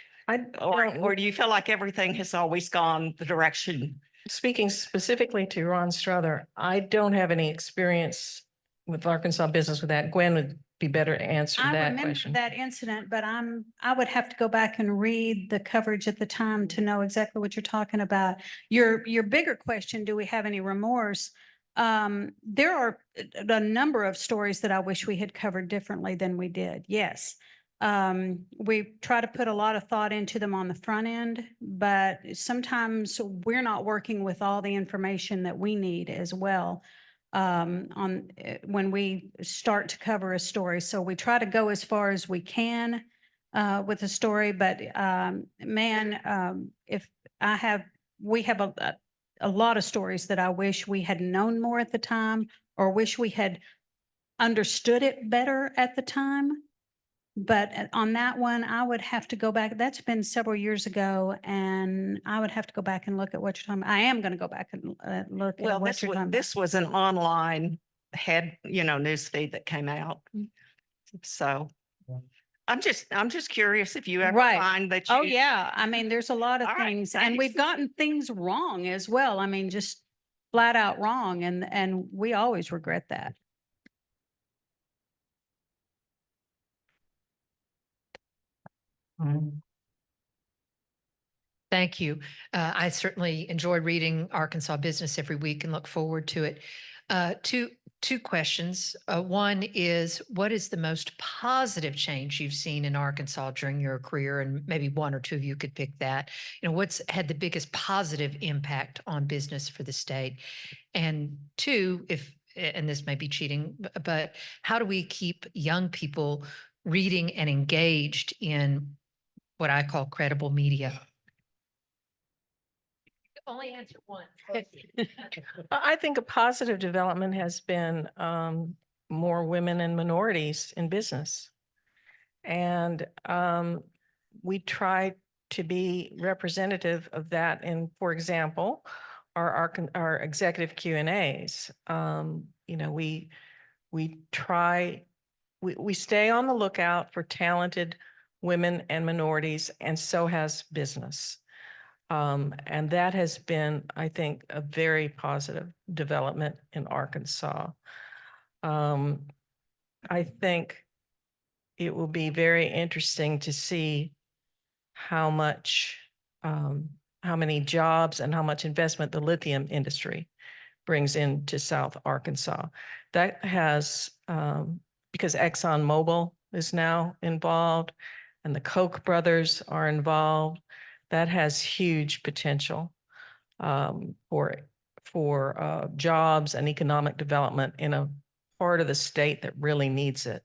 Or do you feel like everything has always gone the direction? Speaking specifically to Ron Struther, I don't have any experience with Arkansas business with that. Gwen would be better to answer I that remember question. that incident, but I would have to go back and read the coverage at the time to know exactly what you're talking about. Your bigger question, do we have any remorse? There are a number of stories that I wish we had covered differently than we did. Yes. We try to put a lot of thought into them on the front end, but sometimes we're not working with all the information that we need as well when we start to cover a story. So we try to go as far as we can with a story, but we have a lot of stories that I wish we had known more at the time, or wish we had understood it better at the time. But on that one, I would have to go back. That's been several years ago, and I would have to go back and look at what you're talking about. I am going to go back and look at Well, what you're talking about. this was an online news feed that came out. So I'm just curious if you ever Right. find that Oh, you, yeah. I mean, there's a lot of All right, things, and we've thanks. gotten things wrong as well. I mean, just flat out wrong, and we always regret that. Thank you. I certainly enjoy reading Arkansas Business every week and look forward to it. Two questions. One is, what is the most positive change you've seen in Arkansas during your career? And maybe one or two of you could pick that. What's had the biggest positive impact on business for the state? And two, and this may be cheating, but how do we keep young people reading and engaged in what I call credible media? Only answer one. I think a positive development has been more women and minorities in business. And we try to be representative of that in, for example, our executive Q&As. We stay on the lookout for talented women and minorities, and so has business. And that has been, I think, a very positive development in Arkansas. I think it will be very interesting to see how many jobs and how much investment the lithium industry brings into South Arkansas. That has, because ExxonMobil is now involved and the Koch brothers are involved, that has huge potential for jobs and economic development in a part of the state that really needs it.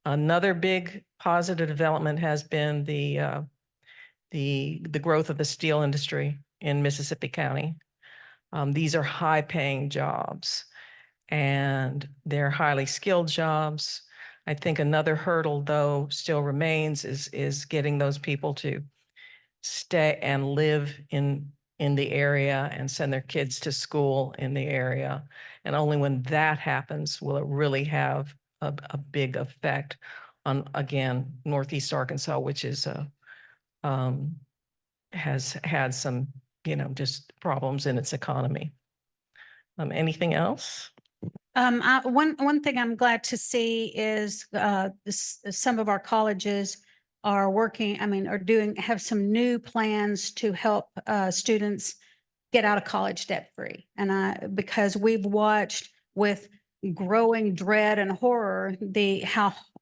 Another big positive development has been the growth of the steel industry in Mississippi County. These are high-paying jobs, and they're highly skilled jobs. I think another hurdle, though, still remains is getting those people to stay and live in the area and send their kids to school in the area. And only when that happens will it really have a big effect on, again, Northeast Arkansas, which is has had some, just problems in its economy. Anything else? One thing I'm glad to see is, some of our colleges are working, have some new plans to help, students get out of college debt free. And because we've watched with growing dread and horror,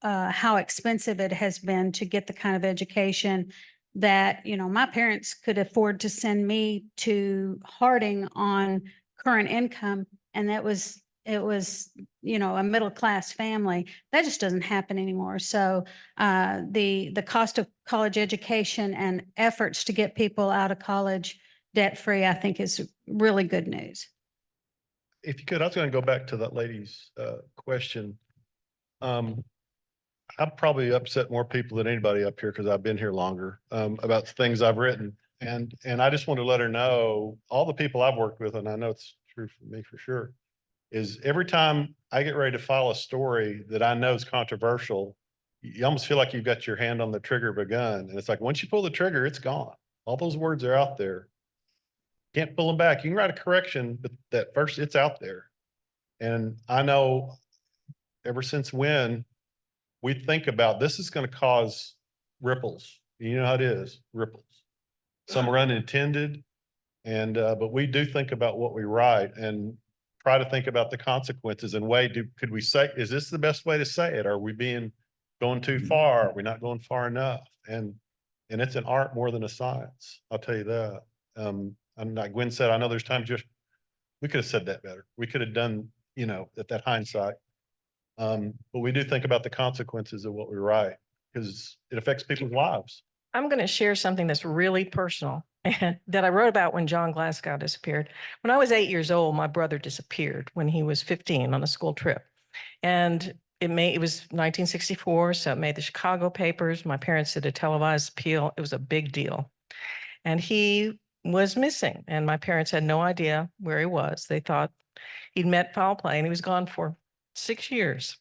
how expensive it has been to get the kind of education that, my parents could afford to send me to Harding on current income. And it was, a middle-class family. That just doesn't happen anymore. So the cost of college education and efforts to get people out of college debt-free, I think is really good news. If you could, I was going to go back to that lady's question. I've probably upset more people than anybody up here because I've been here longer about things I've written. And I just want to let her know, all the people I've worked with, and I know it's true for me for sure, is every time I get ready to file a story that I know is controversial, you almost feel like you've got your hand on the trigger of a gun. And it's like, once you pull the trigger, it's gone. All those words are out there. Can't pull them back. You can write a correction, but that first, it's out there. And I know ever since when we think about this is going to cause ripples. You know how it is, ripples. Some are unintended. And, but we do think about what we write and try to think about the consequences and could we say, is this the best way to say it? Are we going too far? Are we not going far enough? And it's an art more than a science. I'll tell you that. And like Gwen said, I know there's times we could have said that better. We could have done, at that hindsight. But we do think about the consequences of what we write because it affects people's lives. I'm going to share something that's really personal that I wrote about when John Glasgow disappeared. When I was 8 years old, my brother disappeared when he was 15 on a school trip. And it was 1964, so it made the Chicago papers. My parents did a televised appeal. It was a big deal. And he was missing, and my parents had no idea where he was. They thought he'd met foul play, and he was gone for 6 years.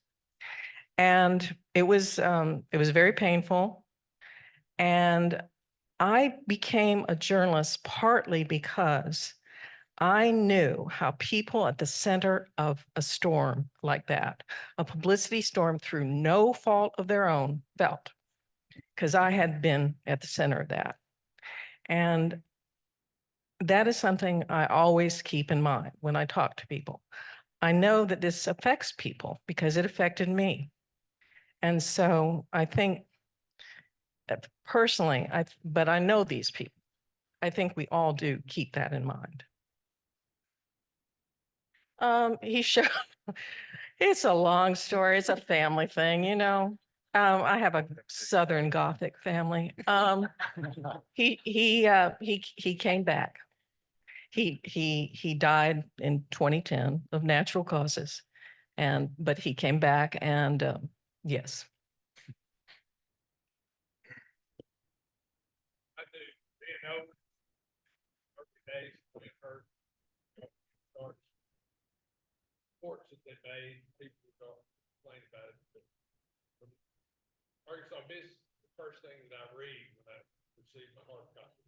And it was very painful. And I became a journalist partly because I knew how people at the center of a storm like that, a publicity storm through no fault of their own, felt, because I had been at the center of that. And that is something I always keep in mind when I talk to people. I know that this affects people because it affected me. And so I think personally, but I know these people. I think we all do keep that in mind. He showed, it's a long story. It's a family thing, I have a Southern Gothic family. He came back. He died in 2010 of natural causes, but he came back and yes. I do. Days we heard reports that they made, people don't complain about it. Arkansas Business, the first thing that I read when I receive my hard copy.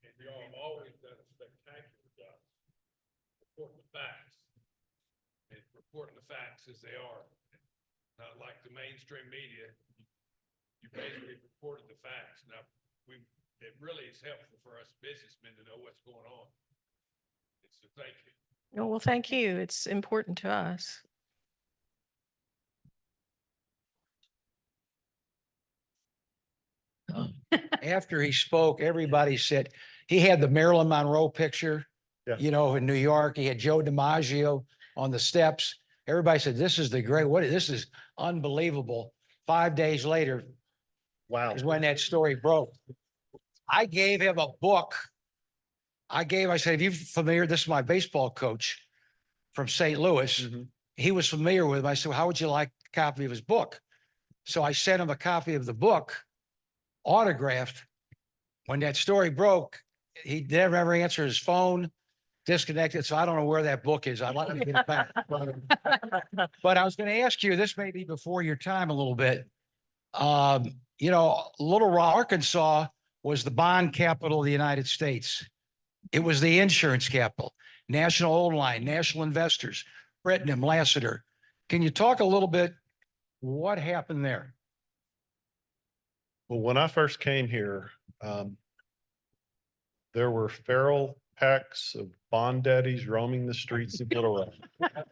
And we all have always done a spectacular job reporting the facts. And reporting the facts as they are. Not like the mainstream media. You basically reported the facts. Now it really is helpful for us businessmen to know what's going on. So thank you. Oh, well, thank you. It's important to us. After he spoke, everybody said he had the Marilyn Monroe picture, Yeah. In New York. He had Joe DiMaggio on the steps. Everybody said, this is this is unbelievable. 5 days later Wow. is when that story broke. I gave him a book. I said, are you familiar? This is my baseball coach from St. Louis. Mhm. He was familiar with him. I said, how would you like a copy of his book? So I sent him a copy of the book, autographed. When that story broke, he never ever answered his phone, disconnected. So I don't know where that book is. I'd like to get it back. But I was going to ask you, this may be before your time a little bit. you know, Little Rock, Arkansas was the bond capital of the United States. It was the insurance capital, National Old Line, National Investors, Britnum, Lassiter. Can you talk a little bit what happened there? Well, when I first came here, there were feral packs of bond daddies roaming the streets of Little Rock.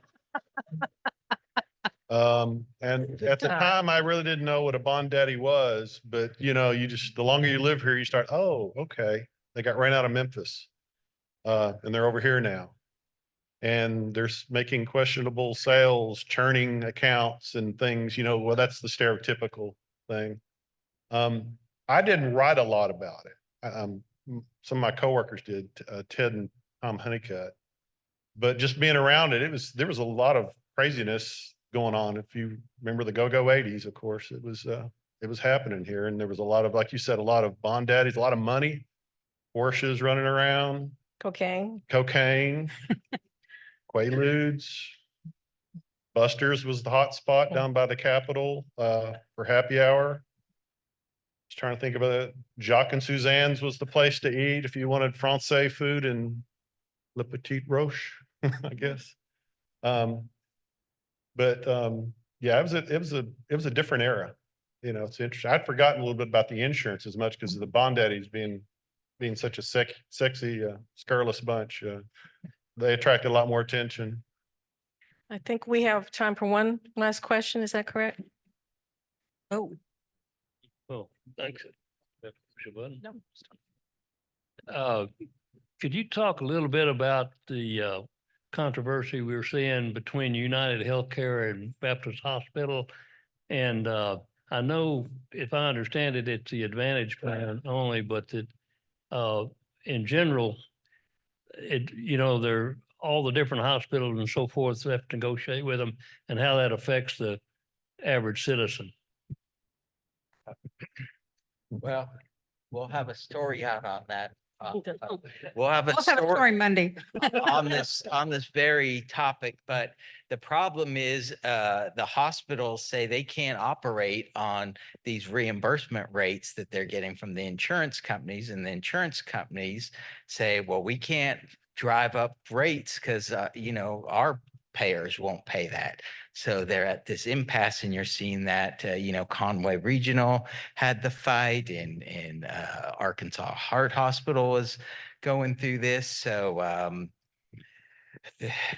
And at the time, I really didn't know what a bond daddy was, but you know, you just, the longer you live here, you start, oh, okay. They got ran out of Memphis. And they're over here now. And they're making questionable sales, churning accounts and things, you know, well, that's the stereotypical thing. I didn't write a lot about it. Some of my coworkers did, Ted and Tom Honeycutt, but just being around it, there was a lot of craziness going on. If you remember the go-go 80s, of course, it was happening here. And there was a lot of, like you said, a lot of bond daddies, a lot of money, Porsches running around, Cocaine. Quaaludes. Buster's was the hot spot down by the Capitol, for happy hour. Just trying to think about it. Jacques and Suzanne's was the place to eat if you wanted Francais food and Le Petit Roche, I guess. Yeah, it was a different era. You know, it's interesting. I'd forgotten a little bit about the insurance as much because of the bond daddies being such a sexy, scurrilous bunch. They attracted a lot more attention. I think we have time for one last question. Is that correct? Oh, Well, thanks. no. Could you talk a little bit about the controversy we were seeing between United Healthcare and Baptist Hospital? And I know, if I understand it, it's the Advantage plan only, but that in general, they're all the different hospitals and so forth have to negotiate with them, and how that affects the average citizen. Well, we'll have a story out on that. We'll have a We'll have a story story Monday. on this very topic, but the problem is the hospitals say they can't operate on these reimbursement rates that they're getting from the insurance companies, and the insurance companies say, well, we can't drive up rates because our payers won't pay that. So they're at this impasse, and you're seeing that, Conway Regional had the fight, and Arkansas Heart Hospital is going through this. So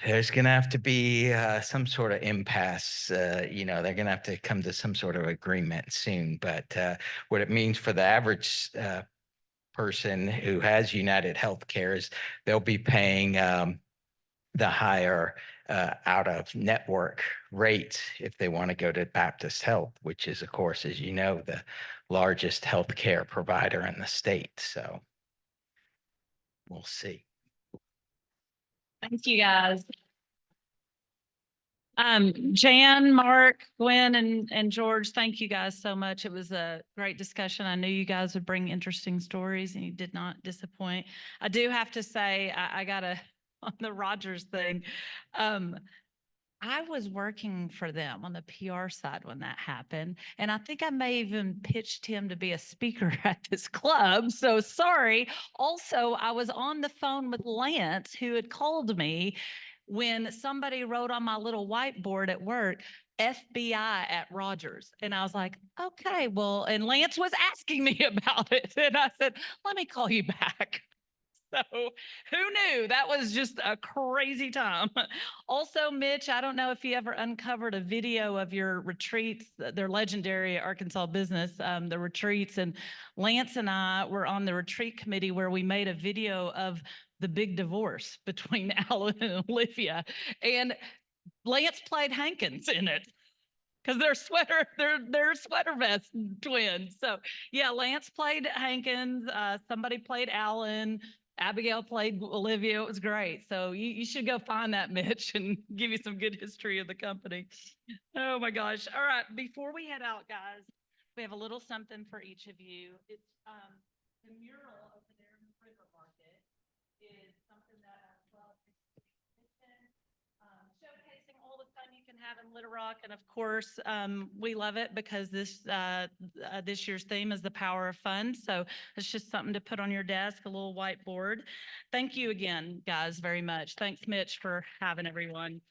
there's going to have to be some sort of impasse. They're going to have to come to some sort of agreement soon. But what it means for the average person who has United Healthcare is they'll be paying the higher out of network rate if they want to go to Baptist Health, which is, of course, as you know, the largest healthcare provider in the state. So we'll see. Thank you, guys. Jan, Mark, Gwen, and George, thank you guys so much. It was a great discussion. I knew you guys would bring interesting stories, and you did not disappoint. I do have to say, I gotta, on the Rogers thing, I was working for them on the PR side when that happened. And I think I may even pitched him to be a speaker at this club. So sorry. Also, I was on the phone with Lance, who had called me when somebody wrote on my little whiteboard at work, FBI at Rogers. And I was like, okay, well, and Lance was asking me about it. And I said, let me call you back. So who knew? That was just a crazy time. Also, Mitch, I don't know if you ever uncovered a video of your retreats. They're legendary at Arkansas Business, the retreats. And Lance and I were on the retreat committee where we made a video of the big divorce between Alan and Olivia. And Lance played Hankins in it, because they're sweater vest twins. So yeah, Lance played Hankins, somebody played Alan, Abigail played Olivia. It was great. So you should go find that, Mitch, and give you some good history of the company. Oh my gosh. All right, before we head out, guys, we have a little something for each of you. It's the mural over there in the River Market is something that showcasing all the fun you can have having Little Rock, and of course, we love it because this year's theme is the power of fun. So it's just something to put on your desk, a little whiteboard. Thank you again, guys, very much. Thanks, Mitch, for having everyone.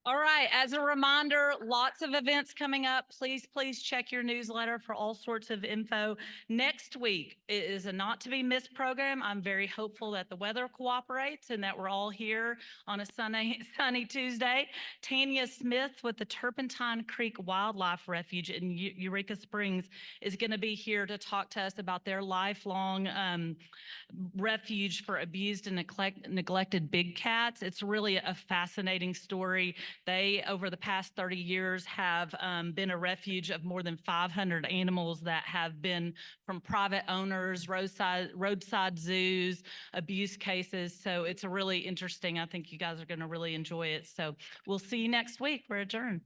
All right, as a reminder, lots of events coming up. Please check your newsletter for all sorts of info. Next week is a not to be missed program. I'm very hopeful that the weather cooperates and that we're all here on a sunny Tuesday. Tanya Smith with the Turpentine Creek Wildlife Refuge in Eureka Springs is going to be here to talk to us about their lifelong refuge for abused and neglected big cats. It's really a fascinating story. They, over the past 30 years, have been a refuge of more than 500 animals that have been from private owners, roadside zoos, abuse cases. So it's a really interesting. I think you guys are going to really enjoy it. So we'll see you next week. We're adjourned.